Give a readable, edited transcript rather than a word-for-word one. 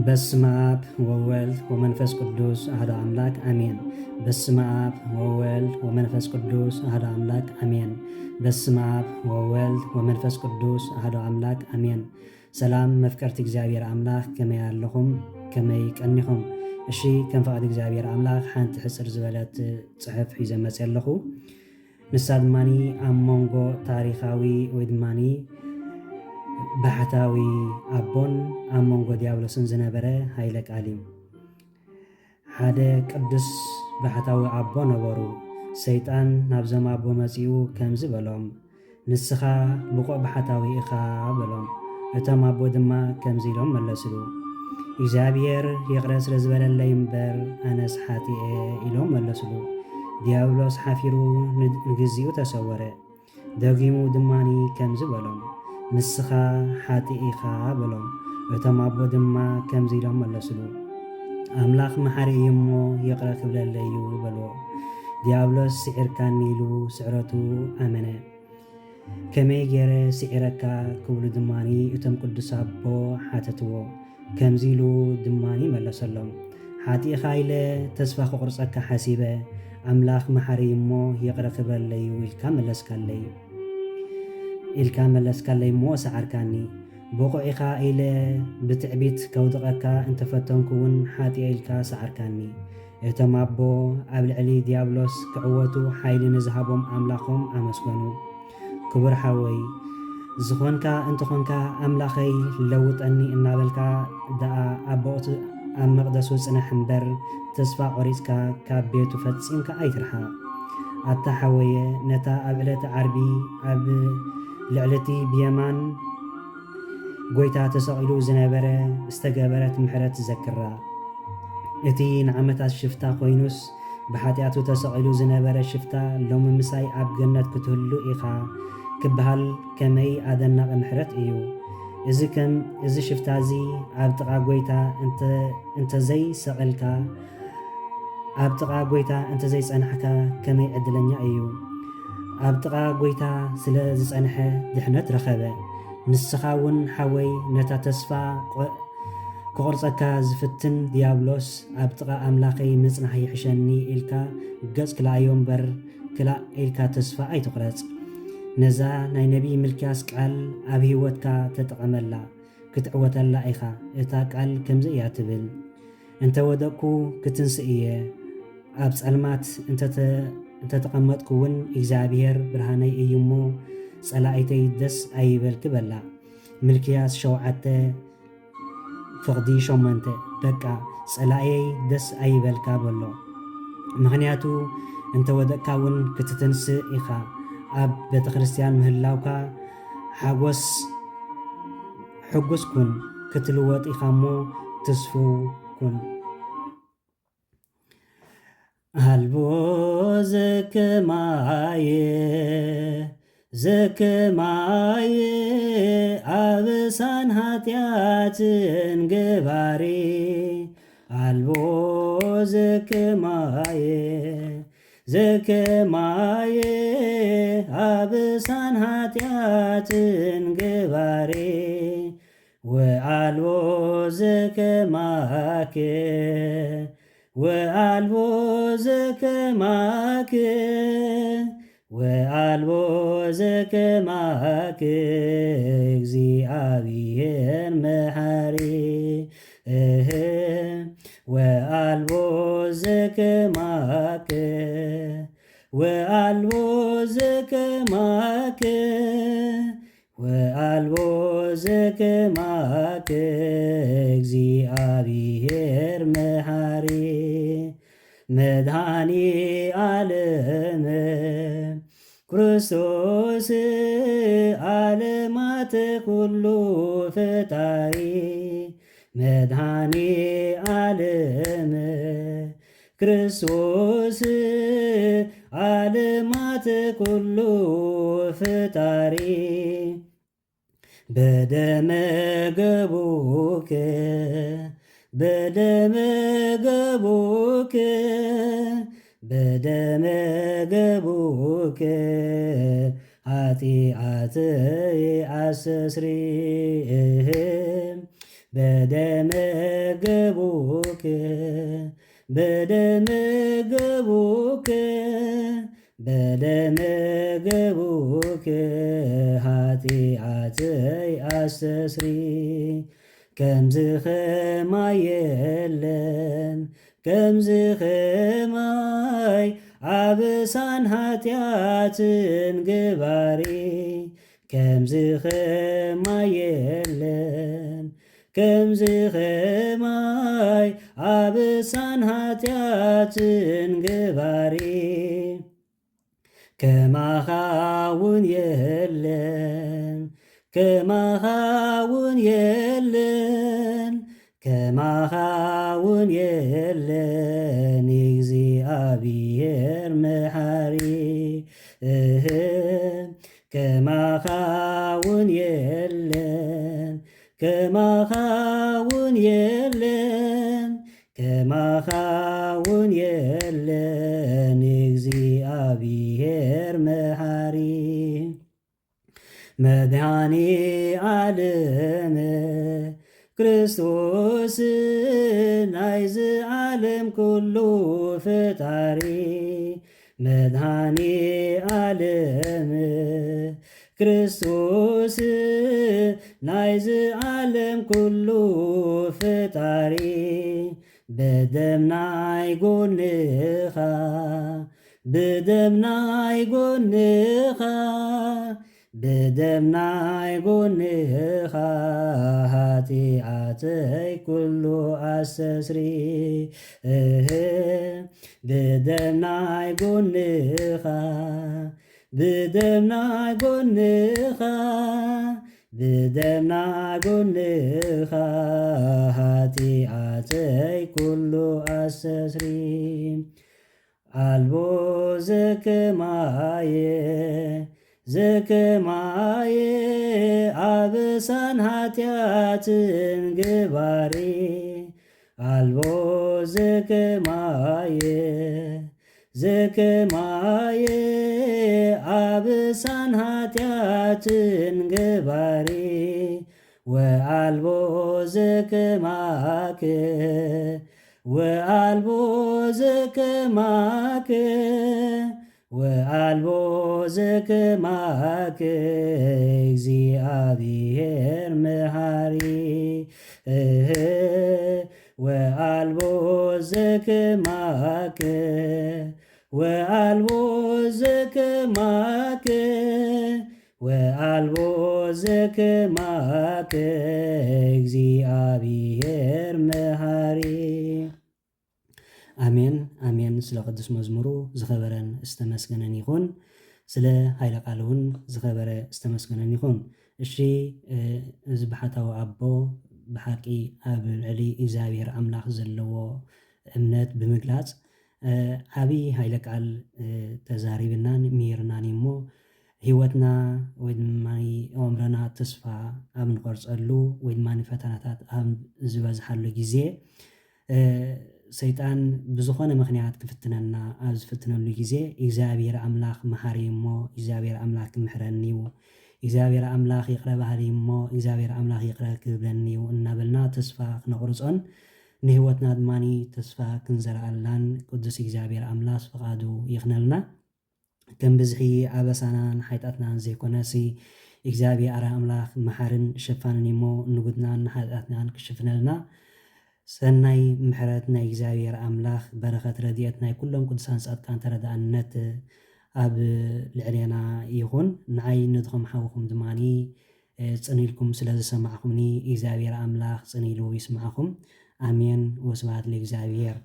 በስመ አብ ወወልድ ወመንፈስ ቅዱስ አሐዱ አምላክ አሜን። በስመ አብ ወወልድ ወመንፈስ ቅዱስ አሐዱ አምላክ አሜን። በስመ አብ ወወልድ ወመንፈስ ቅዱስ አሐዱ አምላክ አሜን። ሰላም መፍቀርቲ እግዚአብሔር አምላክ ከመይ ኣለኹም ከመይ ቀኒኹም? እሺ ከም ፈቃዲ እግዚአብሔር አምላክ ሓንቲ ሕፅር ዝበለት ፅሑፍ ሒዘ መፅእ ኣለኹ። ንሳ ድማኒ ኣብ መንጎ ታሪኻዊ ወይ ድማኒ ባሕታዊ ኣቦን ኣብ መንጎ ዲያብሎስን ዝነበረ ሃይለ ቃል እዩ። ሓደ ቅዱስ ባሕታዊ ኣቦ ነበሩ። ሰይጣን ናብዞም ኣቦ መፂኡ ከምዚ በሎም፣ ንስኻ ብቑዕ ባሕታዊ ኢኻ በሎም። እቶም ኣቦ ድማ ከምዚ ኢሎም መለስሉ፣ እግዚኣብሔር ይቕረ ስለ ዝበለለይ እምበር ኣነስ ሓቲአ ኢሎም መለስሉ። ዲያብሎስ ሓፊሩ ንግዚኡ ተሰወረ። ደጊሙ ድማኒ ከምዚ በሎም፣ ንስኻ ሓጢእ ኢኻ በሎም። እቶም ኣቦ ድማ ከምዚ ኢሎም መለስሉ፣ ኣምላኽ መሓሪ እዩ እሞ ይቕረ ክብለለይ እዩ በልዎ። ዲያብሎስ ስዒርካኒ ኢሉ ስዕረቱ ኣመነ። ከመይ ገይረ ስዒረካ ክብሉ ድማኒ እቶም ቅዱስ ኣቦ ሓተትዎ። ከምዚ ኢሉ ድማኒ መለሰሎም፣ ሓጢእኻ ኢለ ተስፋ ክቁርፀካ ሓሲበ ኣምላኽ መሓሪ እሞ ይቕረ ክብለለይ እዩ ኢልካ መለስካለይ እሞ ሰዓርካኒ። ብቑዕ ኢኻ ኢለ ብትዕቢት ከውድቐካ እንተፈተንኩ እውን ሓጢአ ኢልካ ሰዓርካኒ። እቶም ኣቦ ኣብ ልዕሊ ዲያብሎስ ክዕወቱ ሓይሊ ንዝሃቦም ኣምላኾም ኣመስገኑ። ክቡር ሓወይ ዝኾንካ እንተኾንካ ኣምላኸይ ለውጠኒ እናበልካ ደኣ ኣቦኦት ኣብ መቕደሱ ጽንሕ እምበር ተስፋ ቆሪፅካ ካብ ቤቱ ፈፂምካ ኣይትርሓቕ። ኣታ ሓወየ ነታ ኣብ ዕለተ ዓርቢ ኣብ ልዕልቲ ብየማን ጎይታ ተሰቒሉ ዝነበረ ዝተገበረት ምሕረት ዘክራ። እቲ ንዓመታት ሽፍታ ኮይኑስ ብሓጢኣቱ ተሰቒሉ ዝነበረ ሽፍታ ሎሚ ምሳይ ኣብ ገነት ክትህሉ ኢኻ ክበሃል ከመይ ኣደናቒ ምሕረት እዩ። እዚ ሽፍታ እዚ ኣብ ጥቓ ጎይታ እንተዘይሰቐልካ ኣብ ጥቓ ጎይታ እንተዘይጸንሐካ ከመይ ዕድለኛ እዩ። ኣብ ጥቓ ጎይታ ስለ ዝጸንሐ ድሕነት ረኸበ። ንስኻ እውን ሓወይ ነታ ተስፋ ክቑርፀካ ዝፍትን ዲያብሎስ ኣብ ጥቓ ኣምላኸይ ምጽናሕ ይሕሸኒ ኢልካ ገጽ ክላእዮ እምበር ክላእ ኢልካ ተስፋ ኣይትቑረጽ። ነዛ ናይ ነቢይ ሚልክያስ ቃል ኣብ ህይወትካ ተጠቐመላ ክትዕወተላ ኢኻ። እታ ቃል ከምዚ እያ ትብል፣ እንተወደቅኩ ክትንስእ እየ፣ ኣብ ጸልማት እንተተቐመጥኩ እውን እግዚኣብሔር ብርሃነይ እዩ እሞ ጸላእተይ ደስ ኣይበል ክበላ። ሚልክያስ 7:8 በቃ ጸላእየይ ደስ ኣይበልካ በሎ። ምኽንያቱ እንተወደቅካ እውን ክትትንስእ ኢኻ። ኣብ ቤተ ክርስቲያን ምህላውካ ሕጉስ ኩን፣ ክትልወጥ ኢኻ እሞ ትስፉ ኩን። ኣልቦ ዘከማየ ኣበሳን ኃጢአትን ገባሬ። ኣልቦ ዘከማየ ኣበሳን ኃጢአትን ገባሬ። ወአልቦ ዘከማክ እግዚአብሔር መሐሪ። ወአልቦ ዘከማክ እግዚአብሔር መሐሪ። መድኃኒ ዓለም ክርስቶስ ዓለማት ኩሉ ፈጣሪ። መድኃኒ ዓለም ክርስቶስ ዓለማት ኩሉ ፈጣሪ። በደመ ገቡከ ኃጢአተይ አስተስሪ። በደመ ገቡክ በደመ ገቡክ በደመ ገቡክ ኃጢአተይ አስተስሪ ከምዝ ኸማይ የለን ከምዝ ኸማይ አብሳን ኃጢአትን ግባሪ ከምዝ ኸማይ የለን ከምዝ ኸማይ አብሳን ኃጢአትን ግባሪ ከማኻውን የለን ከማኻውን የለን ከማኻውን የለን እግዚአብሔር መሐሪ ከማኻውን የለን ከማኻውን የለን ከማኻውን የለን እግዚአብሔር መሐሪ መድኃኔ ዓለም ክርስቶስ ናይዝ ዓለም ኩሉ ፈጣሪ መድኃኔ ዓለም ክርስቶስ ናይዝ ዓለም ኩሉ ፈጣሪ በደምናይ ጎንኻ በደምናይ ጎንኻ በደምናይ ጎንኻ ኃጢአተይ ኩሉ አስተስሪ በደምናይ ጎንኻ በደምናይ ጎንኻ በደምናይ ጎንኻ ኃጢአተይ ኩሉ አስተስሪ አልቦ ዘከማየ ዘከማየ አብሳን ኃጢአትን ግባሪ አልቦ ዘከማየ ዘከማየ አብሳን ኃጢአትን ግባሪ ወአልቦ ዘከማከ ወአልቦ ዘከማከ ወአልቦ ዘከማከ እግዚአብሔር መሐሪ ወአልቦ ዘከማከ ወአልቦ ዘከማከ ወአልቦ ዘከማከ እግዚአብሔር መሐሪ አሜን አሜን። ስለ ቅዱስ መዝሙሩ ዝኸበረን ዝተመስገነን ይኹን። ስለ ሃይለ ቃል እውን ዝኸበረ ዝተመስገነን ይኹን። እሺ እዚ ባሕታዊ ኣቦ ብሓቂ ኣብ ልዕሊ እግዚኣብሔር ኣምላኽ ዘለዎ እምነት ብምግላፅ ዓብዪ ሃይለ ቃል ተዛሪብናን ምሂርናን እሞ ሂወትና ወይ ድማ ኣእምሮና ተስፋ ኣብ ንቆርፀሉ ወይ ድማ ፈተናታት ኣብ ዝበዝሓሉ ግዜ ሰይጣን ብዝኾነ ምክንያት ክፍትነና ኣብ ዝፍትነሉ ግዜ እግዚኣብሔር ኣምላኽ መሓሪ እሞ እግዚኣብሔር ኣምላኽ ክምሕረኒ እዩ እግዚኣብሔር ኣምላኽ ይቕረ ባህሊ እሞ እግዚኣብሔር ኣምላኽ ይቕረ ክብለኒ እዩ እናበልና ተስፋ ክነቁርፆን ንሂወትና ድማኒ ተስፋ ክንዘርኣልናን ቅዱስ እግዚኣብሔር ኣምላኽ ፈቃዱ ይኽነልና። ከም ብዝሒ ኣበሳናን ሓይጣትናን ዘይኮነሲ እግዚኣብሔር ኣምላኽ መሓርን ሸፋንን እሞ ንጉድናን ሓጢኣትናን ክሽፍነልና ሰናይ ምሕረት ናይ እግዚኣብሔር ኣምላኽ በረኸት ረድኤት ናይ ኩሎም ቅዱሳን ጻድቃን ተረዳእነት ኣብ ልዕልና ይኹን። ንዓይ ንድኹም ሓዊኹም ድማኒ ጽኒኢልኩም ስለ ዝሰማዕኹምኒ እግዚኣብሔር ኣምላኽ ጽኒኢሉ ይስማዓኹም። ኣሜን። ወስብሐት ለእግዚአብሔር።